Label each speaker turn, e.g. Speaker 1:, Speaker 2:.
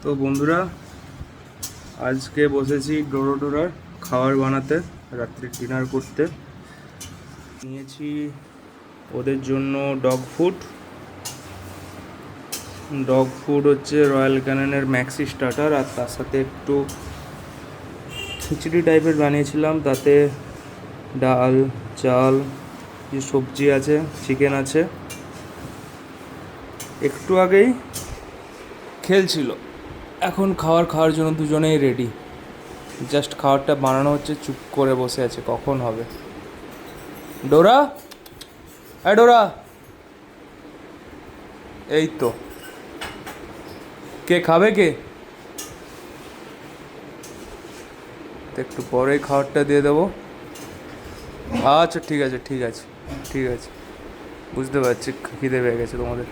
Speaker 1: তো বন্ধুরা, আজকে বসেছি ডোরোডোরার খাবার বানাতে, রাত্রির ডিনার করতে। নিয়েছি ওদের জন্য ডগ ফুড হচ্ছে রয়্যাল ক্যানেনের ম্যাক্সি স্টার্টার, আর তার সাথে একটু খিচুড়ি টাইপের বানিয়েছিলাম। তাতে ডাল, চাল, যে সবজি আছে, চিকেন আছে। একটু আগেই খেলছিল, এখন খাওয়ার জন্য দুজনেই রেডি। জাস্ট খাবারটা বানানো হচ্ছে, চুপ করে বসে আছে কখন হবে। ডোরা, ডোরা, এই তো। কে খাবে? কে? একটু পরেই খাবারটা দিয়ে দেবো। আচ্ছা, ঠিক আছে, বুঝতে পারছি খিদে পেয়ে গেছে তোমাদের।